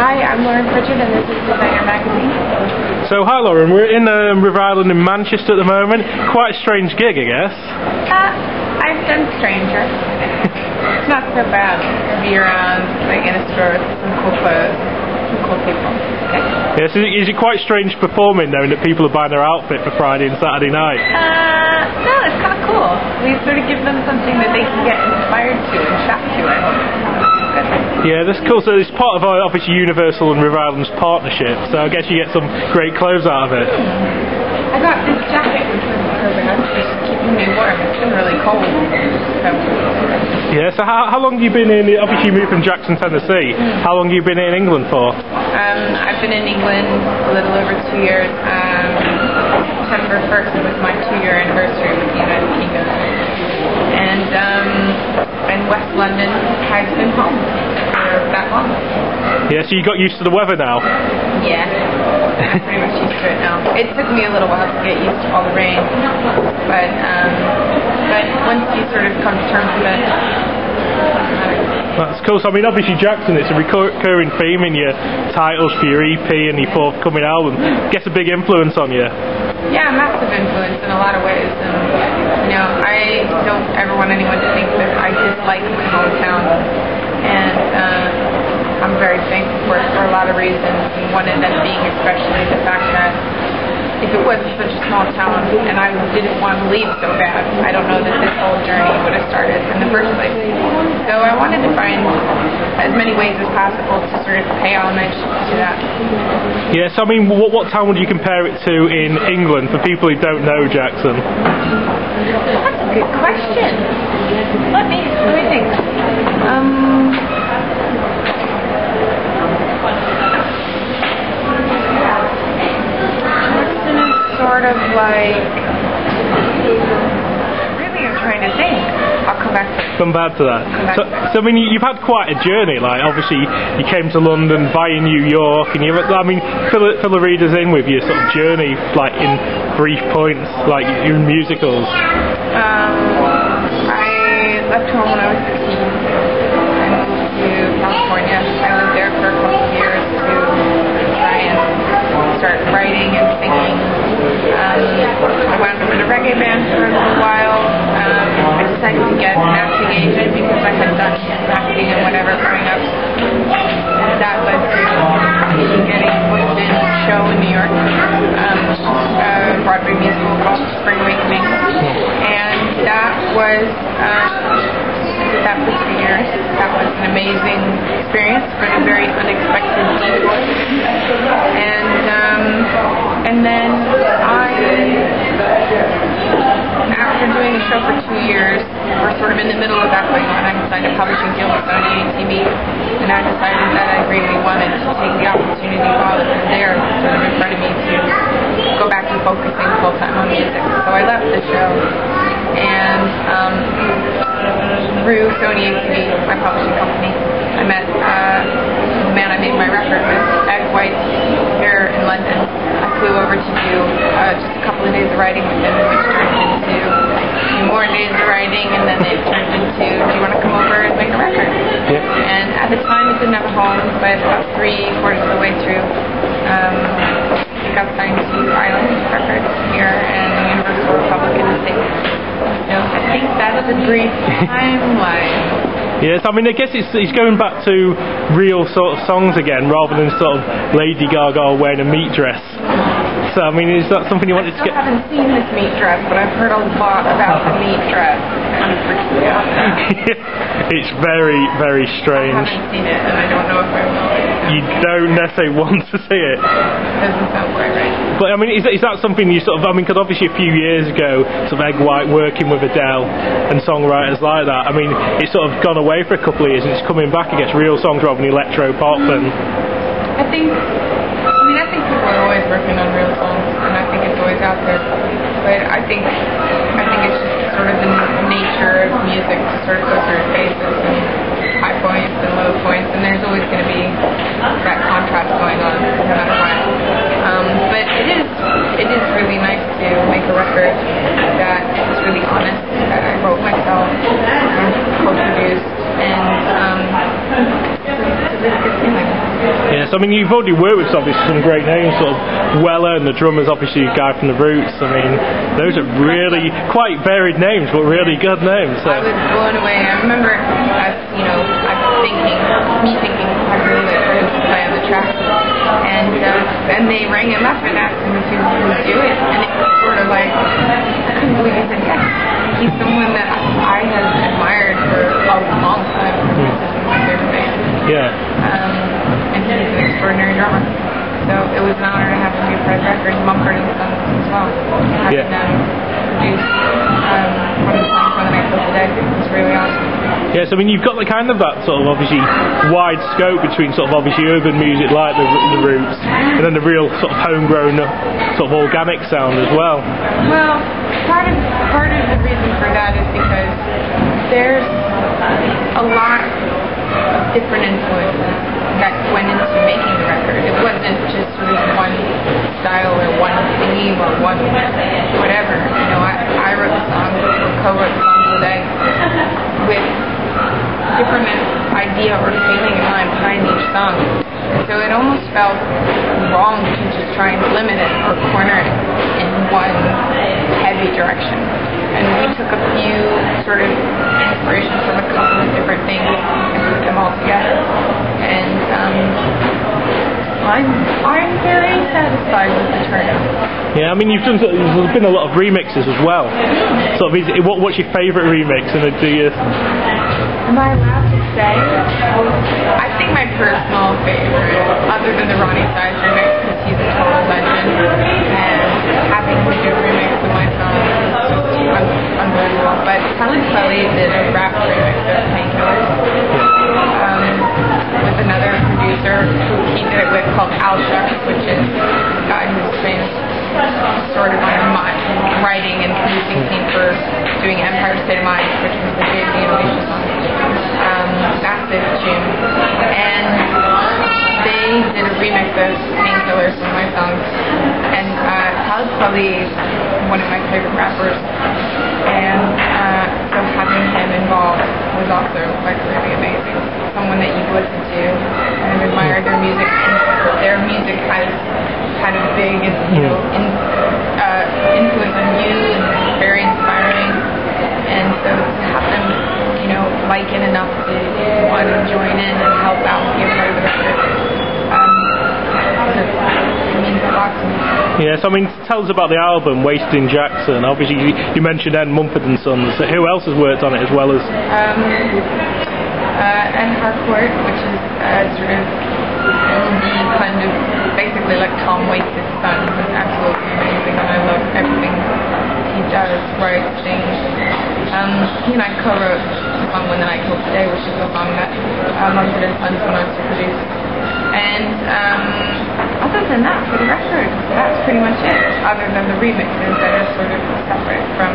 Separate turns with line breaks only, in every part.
Hi, I'm Lauren Pritchard and this is Designer Magazine.
So hi Lauren, we're in River Island in Manchester at the moment. Quite a strange gig, I guess.
I've done stranger. It's not so bad to be around like in a store with some cool clothes, some cool people. Okay.
Yeah, so is it quite strange performing knowing that people are buying their outfit for Friday and Saturday night?
No, it's kind of cool. We sort of give them something that they can get inspired to and shop to. I hope.
Yeah, that's cool. So it's part of obviously Universal and River Island's partnership, so I guess you get some great clothes out of it.
I got this jacket which was perfect. It's just keeping me warm. It's been really cold.
Yeah, so how long have you been in, obviously you moved from Jackson, Tennessee, how long have you been in England for?
I've been in England a little over 2 years. September 1st was my 2-year anniversary with the United Kingdom. And West London has been home for that long.
Yeah, so you got used to the weather now?
Yeah, I'm pretty much used to it now. It took me a little while to get used to all the rain, but once you sort of come to terms with it,
that's cool. So I mean, obviously Jackson, it's a recurring theme in your titles for your EP and your forthcoming album. Gets a big influence on you.
Yeah, massive influence in a lot of ways. And you know, I don't ever want anyone to think that I dislike my hometown. And I'm very thankful for it for a lot of reasons. And one of them being especially the fact that if it wasn't such a small town and I didn't want to leave so bad, I don't know that this whole journey would have started in the first place. So I wanted to find as many ways as possible to sort of pay homage to that.
Yes, I mean, what town would you compare it to in England for people who don't know Jackson?
That's a good question. Let me think. Sort of like, really I'm trying to think. I'll come back to that.
Come back to that. So I mean, you've had quite a journey. Like, obviously, you came to London via New York, and I mean, fill the readers in with your sort of journey, like in brief points, like your musicals.
I left home when I was 16. I moved to California. I lived there for a couple of years to try and start writing and singing. I wound up in a reggae band for a little while. I decided to get an acting agent because I had done acting and whatever growing up. And that led to me getting booked in a show in New York, a Broadway musical called Spring Awakening. And that was, I did that for 2 years. That was an amazing experience, but a very unexpected detour. And then after doing the show for 2 years, we're sort of in the middle of that going on. I signed a publishing deal with Sony ATV, and I decided that I really wanted to take the opportunity while it was there sort of in front of me to go back to focusing full-time on music. So I left the show, and through Sony ATV, my publishing company, I met the man I made my record with, Ed White, here in London. I flew over to do just a couple of days of writing with him, which turned into more days of writing, and then it turned into, do you want to come over and make a record?
Yeah.
And at the time it didn't have a home, but about 3/4 of the way through, it got signed to Island Records here and Universal Republic in the States. So I think that's a brief timeline.
Yes, I mean, I guess it's going back to real sort of songs again, rather than sort of Lady Gaga wearing a meat dress. So, I mean, is that something you wanted to get?
I haven't seen this meat dress, but I've heard a lot about the meat dress.
It's very, very strange.
I haven't seen it, and I don't know if I will.
You don't necessarily want to see it.
Doesn't sound quite right.
But I mean, is that something you sort of? I mean, because obviously a few years ago, sort of Egg White working with Adele and songwriters like that. I mean, it's sort of gone away for a couple of years, and it's coming back against real songs rather than electro pop. And
I think people are always working on real songs, and I think it's always out there. But I think it's just sort of the nature of music to sort of go through phases and high points and low points, and there's always going to be that contrast going on no matter what. But it is really nice to make a record that is really honest, that I wrote myself, co-produced, and it's a really good feeling.
Yes, So I mean, you've already worked with obviously some great names, sort of Weller, and the drummer's obviously a guy from the Roots. I mean, those are really quite varied names, but really good names. So.
I was blown away. I remember, I was thinking, I really like for him to play on the track, and they rang him up and asked him if he would do it, and it was sort of like, I couldn't believe he said yes. He's someone that I had admired for a long time. He's just one of my favorite bands.
Yeah.
And he's an extraordinary drummer. So it was an honor to have him be part of the record. Mumford and Sons as well. Having them produce one of the songs from the next couple of days was really awesome.
Yeah, so I mean, you've got the kind of that sort of obviously wide scope between sort of obviously urban music like the Roots, and then the real sort of homegrown sort of organic sound as well.
Well, part of the reason for that is because there's a lot of different influences that went into making the record. It wasn't just sort of one style or one theme or one whatever. I wrote the songs, co-wrote the songs today with different idea or feeling in mind behind each song. So it almost felt wrong to just try and limit it or corner it in one heavy direction. And we took a few sort of inspirations from a couple of different things and put them all together. And I'm very satisfied with the turnout.
Yeah, I mean, there's been a lot of remixes as well. Sort of, what's your favourite remix? And do you?
Am I allowed to say? I think my personal favorite, other than the Ronnie Size remix, because he's a total legend, and having him do a remix of my song is just unbelievable. But Talib Kweli did a rap remix of Painkillers with another producer who he did it with called Al Shucks, which is a guy who's famous sort of on writing and producing scene for doing Empire State of Mind, which was the big Alicia song. Massive tune. And they did a remix of Painkillers from my songs. And Talib Kweli is one of my favorite rappers. And so having him involved was also like really amazing. Someone that you've listened to and admired their music, and their music has had a big influence on you, and very inspiring. And so to have them, like it enough to want to join in and help out and be a part of the record, it means a lot to me.
Yeah, so I mean, tell us about the album, Wasted in Jackson. Obviously, you mentioned Ed Mumford and Sons. So who else has worked on it as well as?
And Harcourt, which is sort of indie kind of, basically like Tom Waits' son, who's absolutely amazing, and I love everything he does, writes, sings. He and I co-wrote the song When the Night Till Today, which is a song that Mumford and Sons went on to produce. And other than that, for the record, that's pretty much it, other than the remixes that are sort of separate from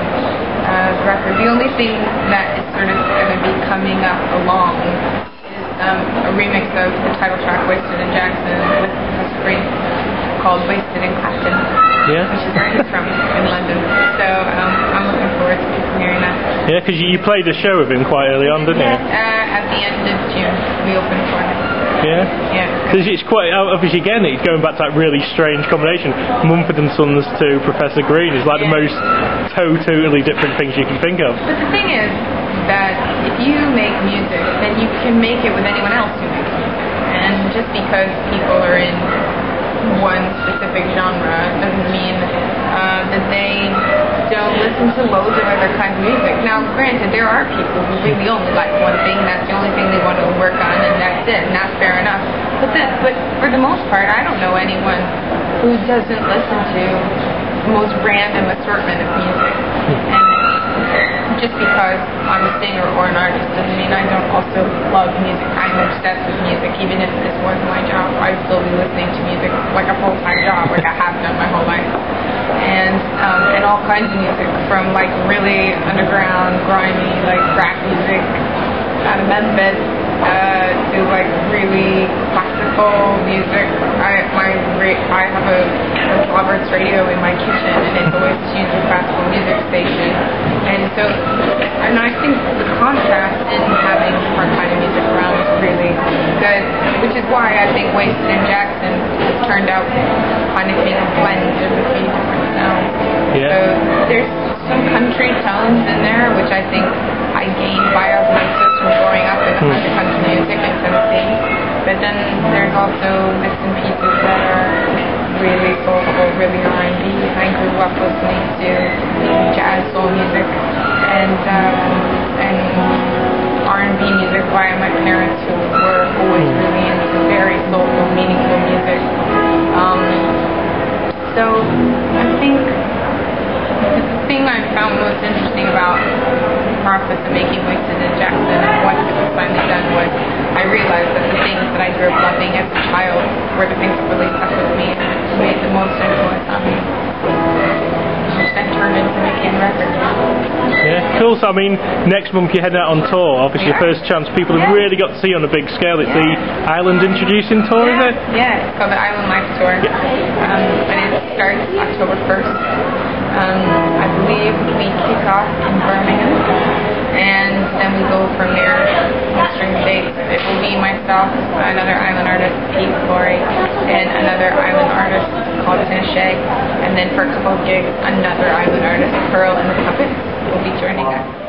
the record. The only thing that is sort of going to be coming up along is a remix of the title track, Wasted in Jackson, with Professor Green, called Wasted in Clapton, which is where he's from, in London. So I'm looking forward to hearing that.
Yeah, because you played a show with him quite early on, didn't you?
At the end of June, we opened for him.
Yeah? Because it's quite, obviously again, it's going back to that really strange combination. Mumford and Sons to Professor Green is like the most totally different things you can think of.
But the thing is that if you make music, then you can make it with anyone else who makes music. And just because people are in one specific genre doesn't mean that they don't listen to loads of other kinds of music. Now, granted, there are people who really only like one thing, that's the only thing they want to work on, and that's it, and that's fair enough. But for the most part, I don't know anyone who doesn't listen to the most random assortment of music. And just because I'm a singer or an artist doesn't mean I don't also love music. I'm obsessed with music. Even if this wasn't my job, I'd still be listening to music like a full-time job, like I have done my whole life. And all kinds of music, from like really underground, grimy, like rap music out of Memphis, to like really classical music. I have a Roberts radio in my kitchen, and it's always tuned to classical music station. And I think the contrast in having different kind of music around is really good, which is why I think Wasted in Jackson up listening to jazz, soul music, and R&B music via my parents, who were always really into very soulful, meaningful music. So I think the thing I found most interesting about the process of making Wasted in Jackson and once it was finally done was I realized that the things that I grew up loving as a child were the things that really stuck with me and made the most influence on me, which then turned into making a record.
Yeah, cool. So I mean, next month you're heading out on tour. Obviously, the first chance people have really got to see on a big scale. It's the Island Introducing Tour, is it?
Yeah, it's called the Island Life Tour. And it starts October 1st. I believe we kick off in Birmingham, and then we go from there on string dates. It will be myself, another island artist, Pete Corey, and another island artist called Tinashe, and then for a couple of gigs, another island artist, Pearl and the Puppets, will be joining us.